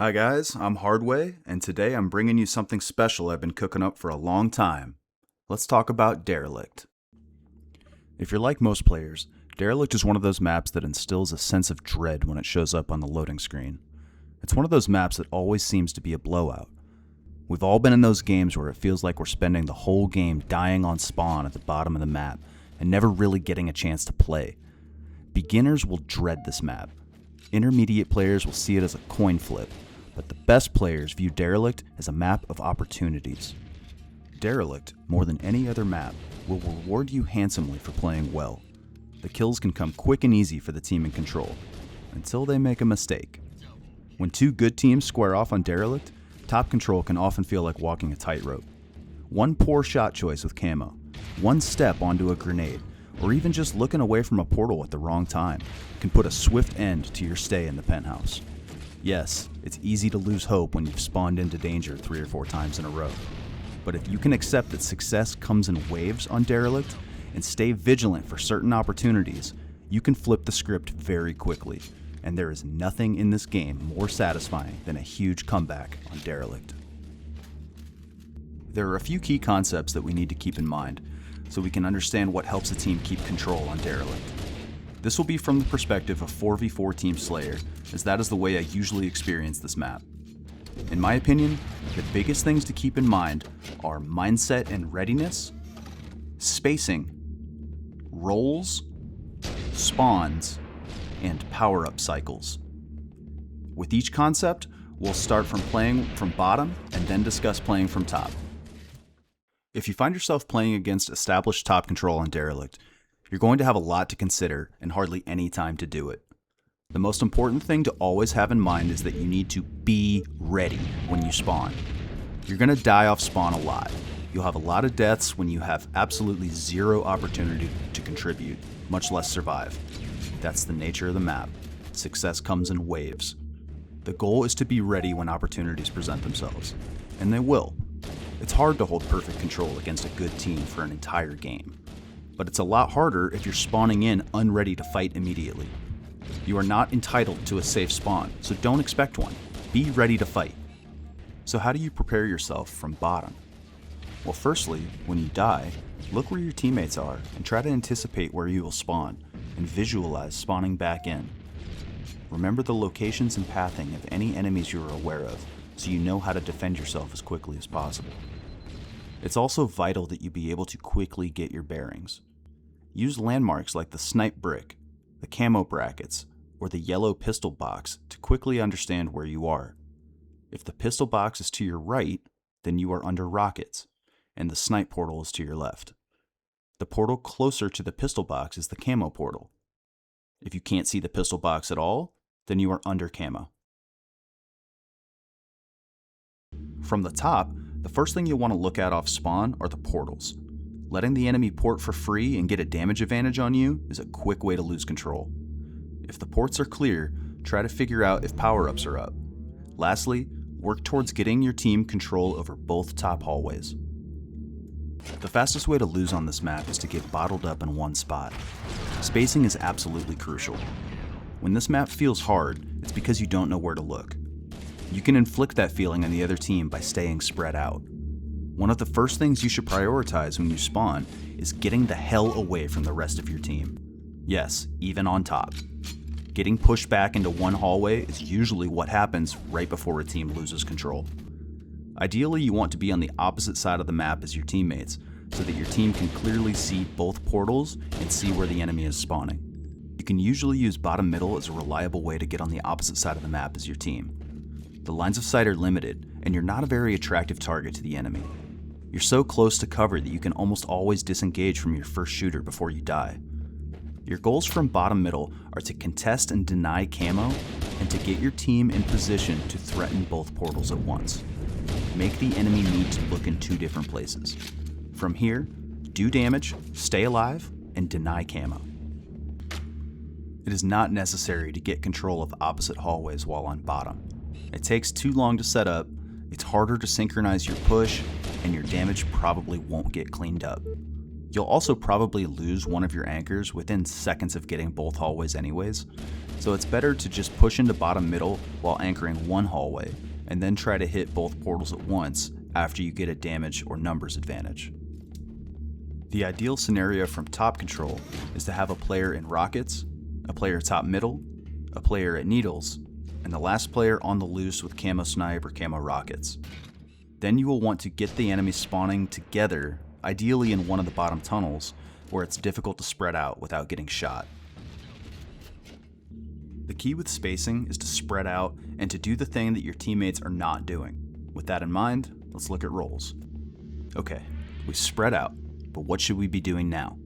Hi guys, I'm Hardway, and today I'm bringing you something special I've been cooking up for a long time. Let's talk about Derelict. If you're like most players, Derelict is one of those maps that instills a sense of dread when it shows up on the loading screen. It's one of those maps that always seems to be a blowout. We've all been in those games where it feels like we're spending the whole game dying on spawn at the bottom of the map and never really getting a chance to play. Beginners will dread this map. Intermediate players will see it as a coin flip, but the best players view Derelict as a map of opportunities. Derelict, more than any other map, will reward you handsomely for playing well. The kills can come quick and easy for the team in control, until they make a mistake. When two good teams square off on Derelict, top control can often feel like walking a tightrope. One poor shot choice with camo, one step onto a grenade, or even just looking away from a portal at the wrong time can put a swift end to your stay in the penthouse. Yes, it's easy to lose hope when you've spawned into danger 3 or 4 times in a row. But if you can accept that success comes in waves on Derelict and stay vigilant for certain opportunities, you can flip the script very quickly, and there is nothing in this game more satisfying than a huge comeback on Derelict. There are a few key concepts that we need to keep in mind so we can understand what helps a team keep control on Derelict. This will be from the perspective of 4v4 Team Slayer, as that is the way I usually experience this map. In my opinion, the biggest things to keep in mind are mindset and readiness, spacing, roles, spawns, and power-up cycles. With each concept, we'll start from playing from bottom and then discuss playing from top. If you find yourself playing against established top control on Derelict, you're going to have a lot to consider and hardly any time to do it. The most important thing to always have in mind is that you need to be ready when you spawn. You're going to die off spawn a lot. You'll have a lot of deaths when you have absolutely zero opportunity to contribute, much less survive. That's the nature of the map. Success comes in waves. The goal is to be ready when opportunities present themselves, and they will. It's hard to hold perfect control against a good team for an entire game. But it's a lot harder if you're spawning in unready to fight immediately. You are not entitled to a safe spawn, so don't expect one. Be ready to fight. So how do you prepare yourself from bottom? Well, firstly, when you die, look where your teammates are and try to anticipate where you will spawn and visualize spawning back in. Remember the locations and pathing of any enemies you are aware of, so you know how to defend yourself as quickly as possible. It's also vital that you be able to quickly get your bearings. Use landmarks like the snipe brick, the camo brackets, or the yellow pistol box to quickly understand where you are. If the pistol box is to your right, then you are under rockets, and the snipe portal is to your left. The portal closer to the pistol box is the camo portal. If you can't see the pistol box at all, then you are under camo. From the top, the first thing you'll want to look at off spawn are the portals. Letting the enemy port for free and get a damage advantage on you is a quick way to lose control. If the ports are clear, try to figure out if power-ups are up. Lastly, work towards getting your team control over both top hallways. The fastest way to lose on this map is to get bottled up in one spot. Spacing is absolutely crucial. When this map feels hard, it's because you don't know where to look. You can inflict that feeling on the other team by staying spread out. One of the first things you should prioritize when you spawn is getting the hell away from the rest of your team. Yes, even on top. Getting pushed back into one hallway is usually what happens right before a team loses control. Ideally, you want to be on the opposite side of the map as your teammates, so that your team can clearly see both portals and see where the enemy is spawning. You can usually use bottom middle as a reliable way to get on the opposite side of the map as your team. The lines of sight are limited, and you're not a very attractive target to the enemy. You're so close to cover that you can almost always disengage from your first shooter before you die. Your goals from bottom middle are to contest and deny camo, and to get your team in position to threaten both portals at once. Make the enemy need to look in 2 different places. From here, do damage, stay alive, and deny camo. It is not necessary to get control of opposite hallways while on bottom. It takes too long to set up, it's harder to synchronize your push, and your damage probably won't get cleaned up. You'll also probably lose one of your anchors within seconds of getting both hallways anyways, so it's better to just push into bottom middle while anchoring one hallway, and then try to hit both portals at once after you get a damage or numbers advantage. The ideal scenario from top control is to have a player in rockets, a player top middle, a player at needles, and the last player on the loose with camo snipe or camo rockets. Then you will want to get the enemies spawning together, ideally in one of the bottom tunnels, where it's difficult to spread out without getting shot. The key with spacing is to spread out and to do the thing that your teammates are not doing. With that in mind, let's look at roles. Okay, we spread out, but what should we be doing now?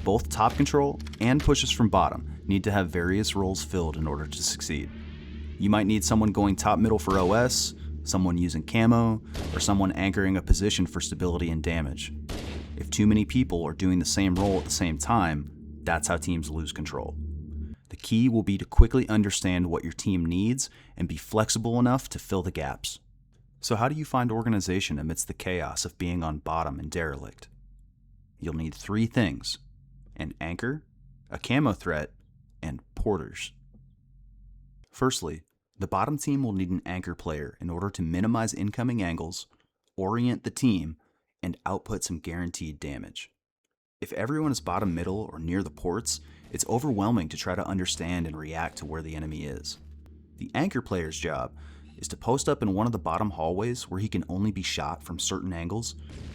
Both top control and pushes from bottom need to have various roles filled in order to succeed. You might need someone going top middle for OS, someone using camo, or someone anchoring a position for stability and damage. If too many people are doing the same role at the same time, that's how teams lose control. The key will be to quickly understand what your team needs and be flexible enough to fill the gaps. So how do you find organization amidst the chaos of being on bottom in Derelict? You'll need 3 things: an anchor, a camo threat, and porters. Firstly, the bottom team will need an anchor player in order to minimize incoming angles, orient the team, and output some guaranteed damage. If everyone is bottom middle or near the ports, it's overwhelming to try to understand and react to where the enemy is. The anchor player's job is to post up in one of the bottom hallways where he can only be shot from certain angles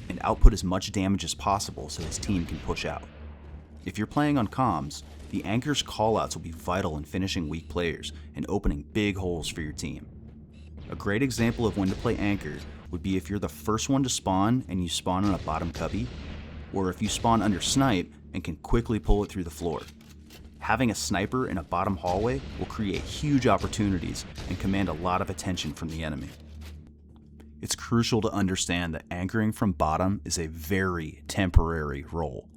and output as much damage as possible so his team can push out. If you're playing on comms, the anchor's callouts will be vital in finishing weak players and opening big holes for your team. A great example of when to play anchor would be if you're the first one to spawn and you spawn on a bottom cubby, or if you spawn under snipe and can quickly pull it through the floor. Having a sniper in a bottom hallway will create huge opportunities and command a lot of attention from the enemy. It's crucial to understand that anchoring from bottom is a very temporary role.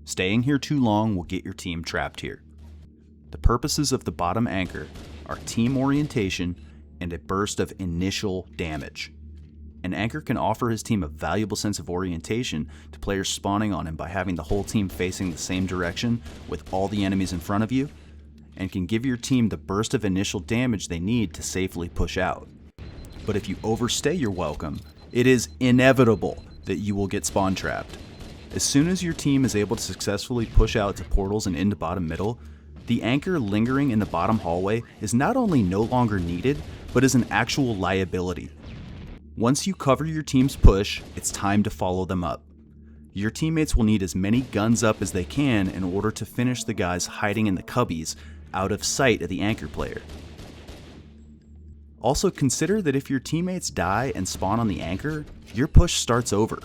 Staying here too long will get your team trapped here. The purposes of the bottom anchor are team orientation and a burst of initial damage. An anchor can offer his team a valuable sense of orientation to players spawning on him by having the whole team facing the same direction with all the enemies in front of you, and can give your team the burst of initial damage they need to safely push out. But if you overstay your welcome, it is inevitable that you will get spawn trapped. As soon as your team is able to successfully push out to portals and into bottom middle, the anchor lingering in the bottom hallway is not only no longer needed, but is an actual liability. Once you cover your team's push, it's time to follow them up. Your teammates will need as many guns up as they can in order to finish the guys hiding in the cubbies out of sight of the anchor player. Also consider that if your teammates die and spawn on the anchor, your push starts over,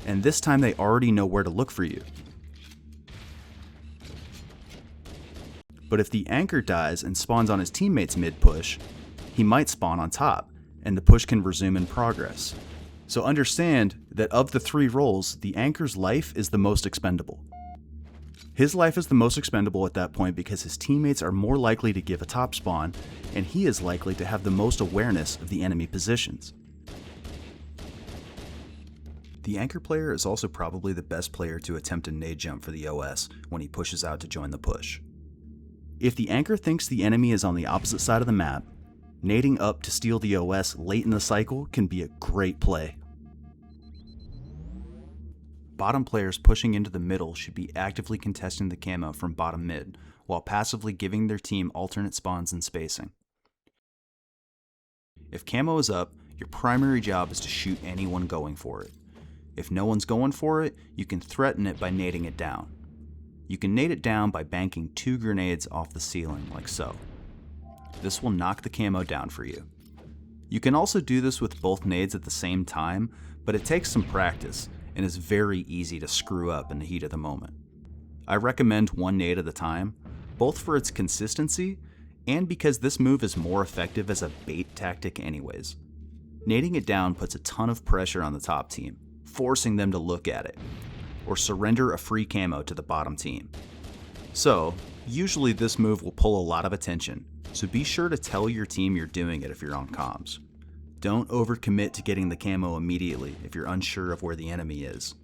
and this time they already know where to look for you. But if the anchor dies and spawns on his teammates mid-push, he might spawn on top, and the push can resume in progress. So understand that of the 3 roles, the anchor's life is the most expendable. His life is the most expendable at that point because his teammates are more likely to give a top spawn, and he is likely to have the most awareness of the enemy positions. The anchor player is also probably the best player to attempt a nade jump for the OS when he pushes out to join the push. If the anchor thinks the enemy is on the opposite side of the map, nading up to steal the OS late in the cycle can be a great play. Bottom players pushing into the middle should be actively contesting the camo from bottom mid, while passively giving their team alternate spawns and spacing. If camo is up, your primary job is to shoot anyone going for it. If no one's going for it, you can threaten it by nading it down. You can nade it down by banking 2 grenades off the ceiling, like so. This will knock the camo down for you. You can also do this with both nades at the same time, but it takes some practice and is very easy to screw up in the heat of the moment. I recommend 1 nade at a time, both for its consistency and because this move is more effective as a bait tactic anyways. Nading it down puts a ton of pressure on the top team, forcing them to look at it, or surrender a free camo to the bottom team. So, usually this move will pull a lot of attention, so be sure to tell your team you're doing it if you're on comms. Don't overcommit to getting the camo immediately if you're unsure of where the enemy is.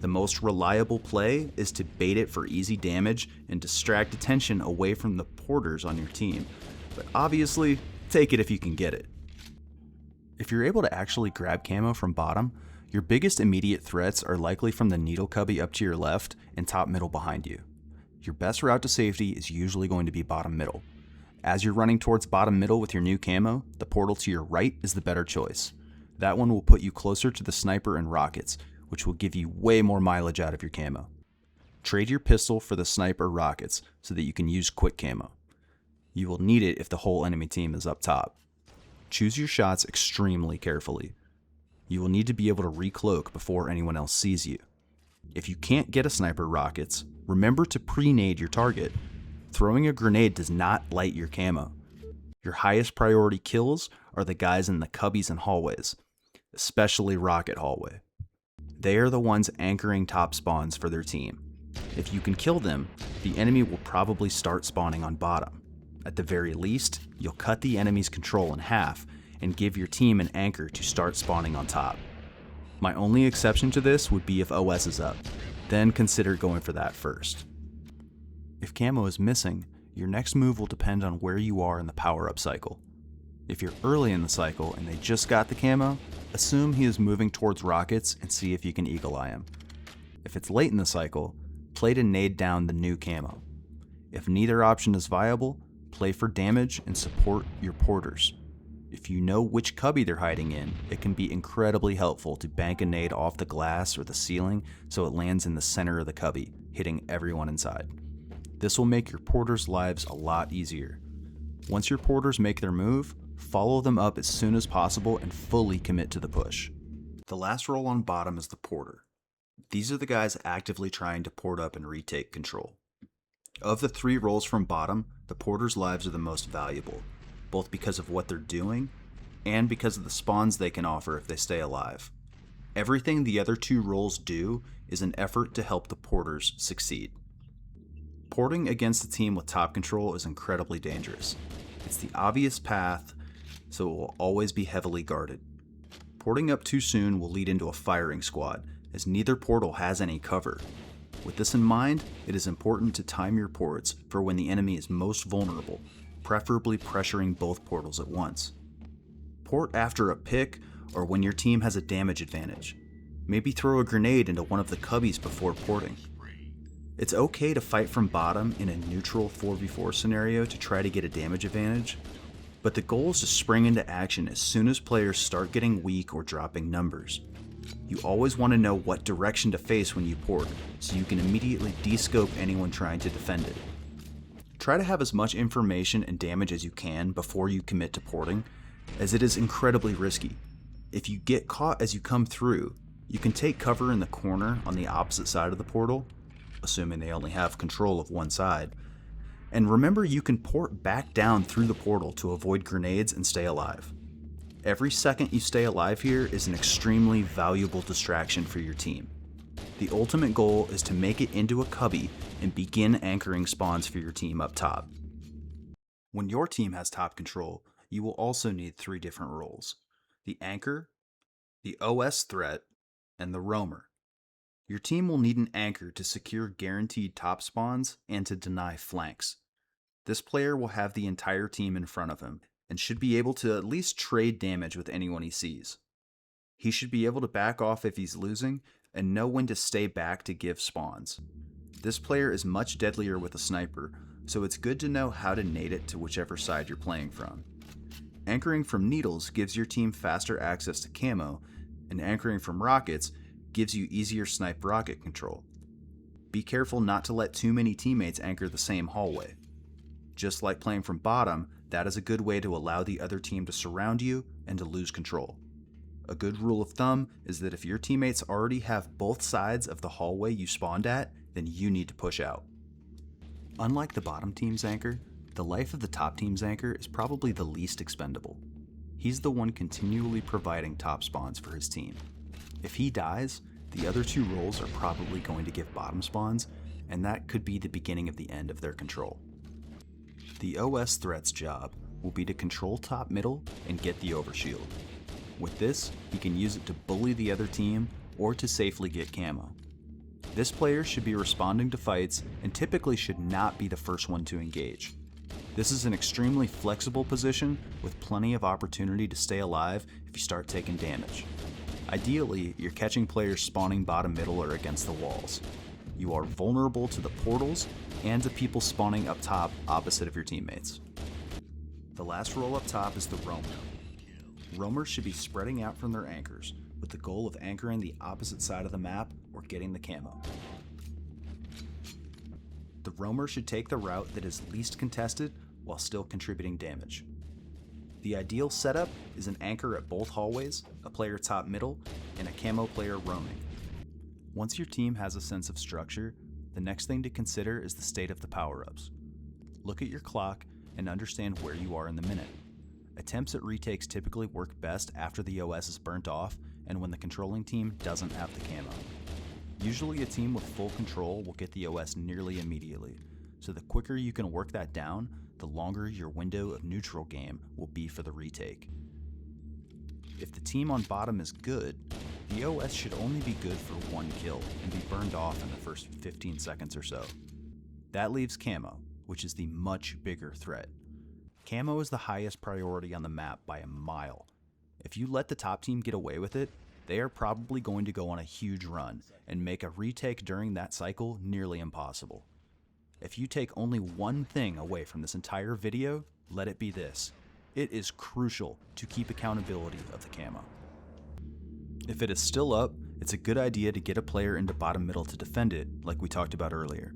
The most reliable play is to bait it for easy damage and distract attention away from the porters on your team, but obviously, take it if you can get it. If you're able to actually grab camo from bottom, your biggest immediate threats are likely from the needle cubby up to your left and top middle behind you. Your best route to safety is usually going to be bottom middle. As you're running towards bottom middle with your new camo, the portal to your right is the better choice. That one will put you closer to the sniper and rockets, which will give you way more mileage out of your camo. Trade your pistol for the sniper rockets so that you can use quick camo. You will need it if the whole enemy team is up top. Choose your shots extremely carefully. You will need to be able to recloak before anyone else sees you. If you can't get a sniper rockets, remember to pre-nade your target. Throwing a grenade does not light your camo. Your highest priority kills are the guys in the cubbies and hallways, especially rocket hallway. They are the ones anchoring top spawns for their team. If you can kill them, the enemy will probably start spawning on bottom. At the very least, you'll cut the enemy's control in half and give your team an anchor to start spawning on top. My only exception to this would be if OS is up, then consider going for that first. If camo is missing, your next move will depend on where you are in the power-up cycle. If you're early in the cycle and they just got the camo, assume he is moving towards rockets and see if you can eagle eye him. If it's late in the cycle, play to nade down the new camo. If neither option is viable, play for damage and support your porters. If you know which cubby they're hiding in, it can be incredibly helpful to bank a nade off the glass or the ceiling so it lands in the center of the cubby, hitting everyone inside. This will make your porters' lives a lot easier. Once your porters make their move, follow them up as soon as possible and fully commit to the push. The last role on bottom is the porter. These are the guys actively trying to port up and retake control. Of the 3 roles from bottom, the porters' lives are the most valuable, both because of what they're doing and because of the spawns they can offer if they stay alive. Everything the other 2 roles do is an effort to help the porters succeed. Porting against a team with top control is incredibly dangerous. It's the obvious path, so it will always be heavily guarded. Porting up too soon will lead into a firing squad, as neither portal has any cover. With this in mind, it is important to time your ports for when the enemy is most vulnerable, preferably pressuring both portals at once. Port after a pick or when your team has a damage advantage. Maybe throw a grenade into one of the cubbies before porting. It's okay to fight from bottom in a neutral 4v4 scenario to try to get a damage advantage, but the goal is to spring into action as soon as players start getting weak or dropping numbers. You always want to know what direction to face when you port, so you can immediately descope anyone trying to defend it. Try to have as much information and damage as you can before you commit to porting, as it is incredibly risky. If you get caught as you come through, you can take cover in the corner on the opposite side of the portal, assuming they only have control of one side, and remember you can port back down through the portal to avoid grenades and stay alive. Every second you stay alive here is an extremely valuable distraction for your team. The ultimate goal is to make it into a cubby and begin anchoring spawns for your team up top. When your team has top control, you will also need 3 different roles: the anchor, the OS threat, and the roamer. Your team will need an anchor to secure guaranteed top spawns and to deny flanks. This player will have the entire team in front of him and should be able to at least trade damage with anyone he sees. He should be able to back off if he's losing and know when to stay back to give spawns. This player is much deadlier with a sniper, so it's good to know how to nade it to whichever side you're playing from. Anchoring from needles gives your team faster access to camo, and anchoring from rockets gives you easier snipe rocket control. Be careful not to let too many teammates anchor the same hallway. Just like playing from bottom, that is a good way to allow the other team to surround you and to lose control. A good rule of thumb is that if your teammates already have both sides of the hallway you spawned at, then you need to push out. Unlike the bottom team's anchor, the life of the top team's anchor is probably the least expendable. He's the one continually providing top spawns for his team. If he dies, the other 2 roles are probably going to give bottom spawns, and that could be the beginning of the end of their control. The OS threat's job will be to control top middle and get the overshield. With this, he can use it to bully the other team or to safely get camo. This player should be responding to fights and typically should not be the first one to engage. This is an extremely flexible position with plenty of opportunity to stay alive if you start taking damage. Ideally, you're catching players spawning bottom middle or against the walls. You are vulnerable to the portals and to people spawning up top opposite of your teammates. The last role up top is the roamer. Roamers should be spreading out from their anchors with the goal of anchoring the opposite side of the map or getting the camo. The roamer should take the route that is least contested while still contributing damage. The ideal setup is an anchor at both hallways, a player top middle, and a camo player roaming. Once your team has a sense of structure, the next thing to consider is the state of the power-ups. Look at your clock and understand where you are in the minute. Attempts at retakes typically work best after the OS is burnt off and when the controlling team doesn't have the camo. Usually a team with full control will get the OS nearly immediately, so the quicker you can work that down, the longer your window of neutral game will be for the retake. If the team on bottom is good, the OS should only be good for one kill and be burned off in the first 15 seconds or so. That leaves camo, which is the much bigger threat. Camo is the highest priority on the map by a mile. If you let the top team get away with it, they are probably going to go on a huge run and make a retake during that cycle nearly impossible. If you take only one thing away from this entire video, let it be this. It is crucial to keep accountability of the camo. If it is still up, it's a good idea to get a player into bottom middle to defend it, like we talked about earlier.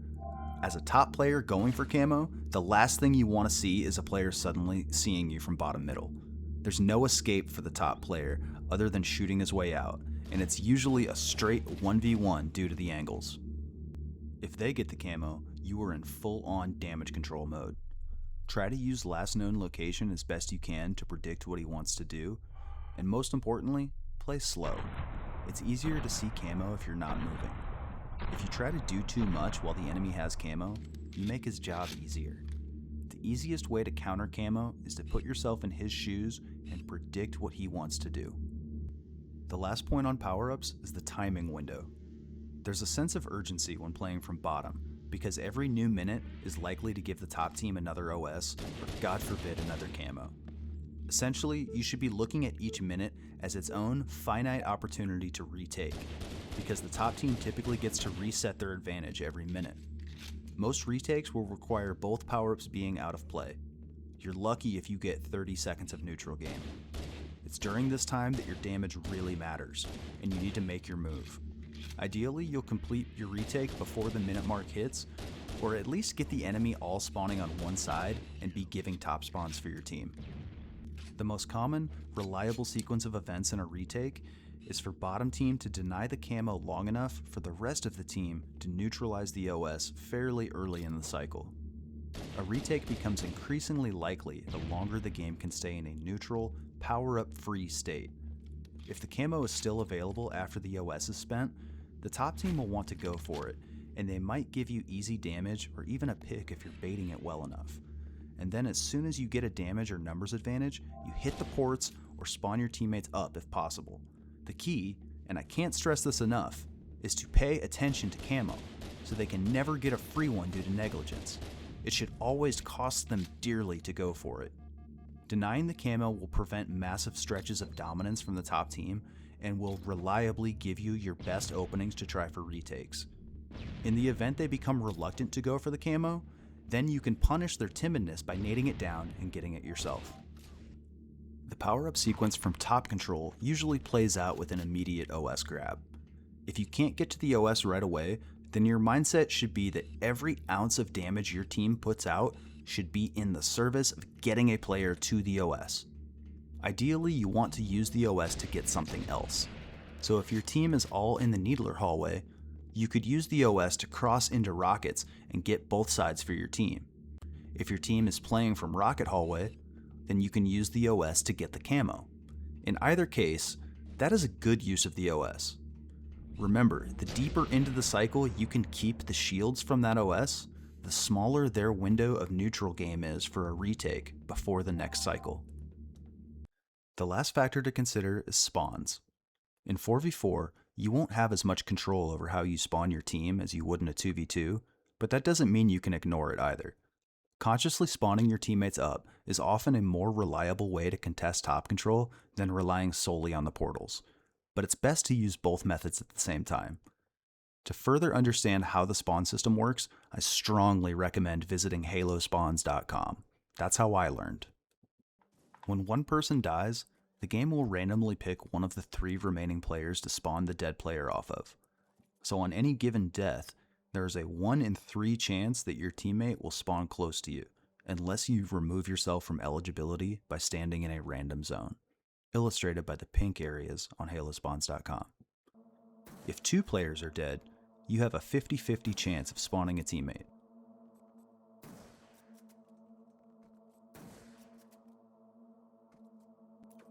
As a top player going for camo, the last thing you want to see is a player suddenly seeing you from bottom middle. There's no escape for the top player other than shooting his way out, and it's usually a straight 1v1 due to the angles. If they get the camo, you are in full-on damage control mode. Try to use last known location as best you can to predict what he wants to do, and most importantly, play slow. It's easier to see camo if you're not moving. If you try to do too much while the enemy has camo, you make his job easier. The easiest way to counter camo is to put yourself in his shoes and predict what he wants to do. The last point on power-ups is the timing window. There's a sense of urgency when playing from bottom, because every new minute is likely to give the top team another OS, or God forbid another camo. Essentially, you should be looking at each minute as its own finite opportunity to retake, because the top team typically gets to reset their advantage every minute. Most retakes will require both power-ups being out of play. You're lucky if you get 30 seconds of neutral game. It's during this time that your damage really matters, and you need to make your move. Ideally, you'll complete your retake before the minute mark hits, or at least get the enemy all spawning on one side and be giving top spawns for your team. The most common, reliable sequence of events in a retake is for bottom team to deny the camo long enough for the rest of the team to neutralize the OS fairly early in the cycle. A retake becomes increasingly likely the longer the game can stay in a neutral, power-up free state. If the camo is still available after the OS is spent, the top team will want to go for it, and they might give you easy damage or even a pick if you're baiting it well enough. And then as soon as you get a damage or numbers advantage, you hit the ports or spawn your teammates up if possible. The key, and I can't stress this enough, is to pay attention to camo, so they can never get a free one due to negligence. It should always cost them dearly to go for it. Denying the camo will prevent massive stretches of dominance from the top team, and will reliably give you your best openings to try for retakes. In the event they become reluctant to go for the camo, then you can punish their timidness by nading it down and getting it yourself. The power-up sequence from top control usually plays out with an immediate OS grab. If you can't get to the OS right away, then your mindset should be that every ounce of damage your team puts out should be in the service of getting a player to the OS. Ideally, you want to use the OS to get something else. So if your team is all in the Needler hallway, you could use the OS to cross into rockets and get both sides for your team. If your team is playing from rocket hallway, then you can use the OS to get the camo. In either case, that is a good use of the OS. Remember, the deeper into the cycle you can keep the shields from that OS, the smaller their window of neutral game is for a retake before the next cycle. The last factor to consider is spawns. In 4v4, You won't have as much control over how you spawn your team as you would in a 2v2, but that doesn't mean you can ignore it either. Consciously spawning your teammates up is often a more reliable way to contest top control than relying solely on the portals, but it's best to use both methods at the same time. To further understand how the spawn system works, I strongly recommend visiting halospawns.com. That's how I learned. When one person dies, the game will randomly pick one of the 3 remaining players to spawn the dead player off of. So on any given death, there is a 1 in 3 chance that your teammate will spawn close to you, unless you remove yourself from eligibility by standing in a random zone, illustrated by the pink areas on halospawns.com. If 2 players are dead, you have a 50-50 chance of spawning a teammate.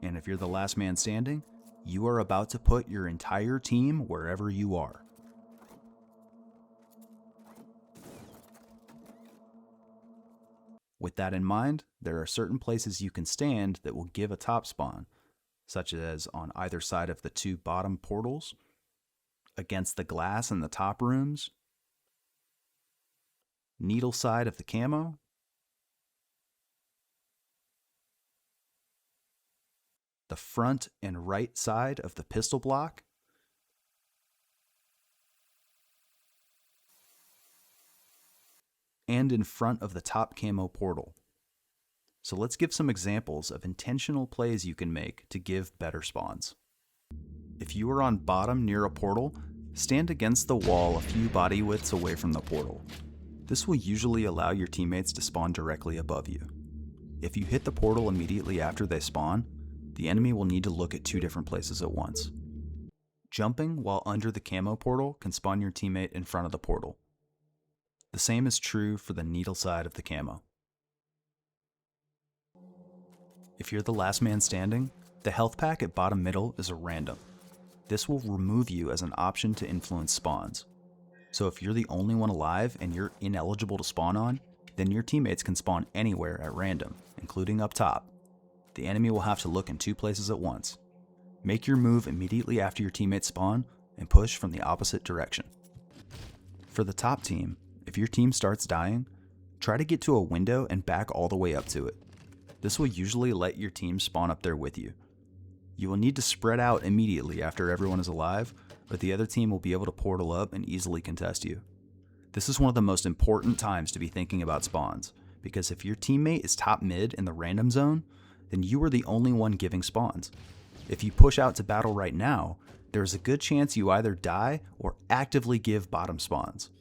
And if you're the last man standing, you are about to put your entire team wherever you are. With that in mind, there are certain places you can stand that will give a top spawn, such as on either side of the 2 bottom portals, against the glass in the top rooms, needle side of the camo, the front and right side of the pistol block, and in front of the top camo portal. So let's give some examples of intentional plays you can make to give better spawns. If you are on bottom near a portal, stand against the wall a few body widths away from the portal. This will usually allow your teammates to spawn directly above you. If you hit the portal immediately after they spawn, the enemy will need to look at 2 different places at once. Jumping while under the camo portal can spawn your teammate in front of the portal. The same is true for the needle side of the camo. If you're the last man standing, the health pack at bottom middle is a random. This will remove you as an option to influence spawns. So if you're the only one alive and you're ineligible to spawn on, then your teammates can spawn anywhere at random, including up top. The enemy will have to look in 2 places at once. Make your move immediately after your teammates spawn and push from the opposite direction. For the top team, if your team starts dying, try to get to a window and back all the way up to it. This will usually let your team spawn up there with you. You will need to spread out immediately after everyone is alive, but the other team will be able to portal up and easily contest you. This is one of the most important times to be thinking about spawns, because if your teammate is top mid in the random zone, then you are the only one giving spawns. If you push out to battle right now, there is a good chance you either die or actively give bottom spawns.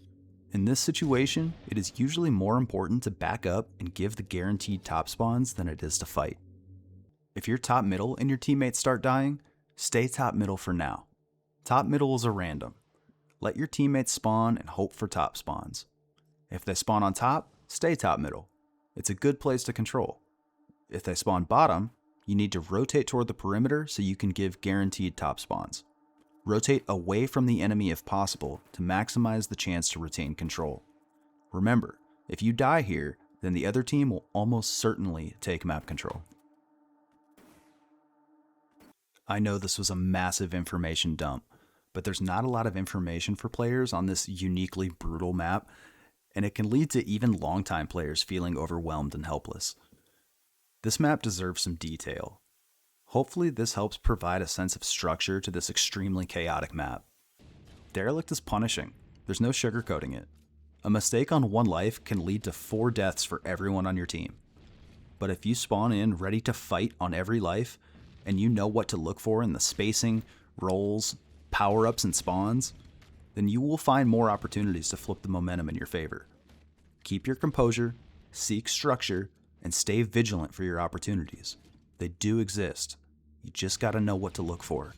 In this situation, it is usually more important to back up and give the guaranteed top spawns than it is to fight. If you're top middle and your teammates start dying, stay top middle for now. Top middle is a random. Let your teammates spawn and hope for top spawns. If they spawn on top, stay top middle. It's a good place to control. If they spawn bottom, you need to rotate toward the perimeter so you can give guaranteed top spawns. Rotate away from the enemy if possible to maximize the chance to retain control. Remember, if you die here, then the other team will almost certainly take map control. I know this was a massive information dump, but there's not a lot of information for players on this uniquely brutal map, and it can lead to even longtime players feeling overwhelmed and helpless. This map deserves some detail. Hopefully this helps provide a sense of structure to this extremely chaotic map. Derelict is punishing. There's no sugarcoating it. A mistake on 1 life can lead to 4 deaths for everyone on your team. But if you spawn in ready to fight on every life, and you know what to look for in the spacing, rolls, power-ups, and spawns, then you will find more opportunities to flip the momentum in your favor. Keep your composure, seek structure, and stay vigilant for your opportunities. They do exist. You just gotta know what to look for.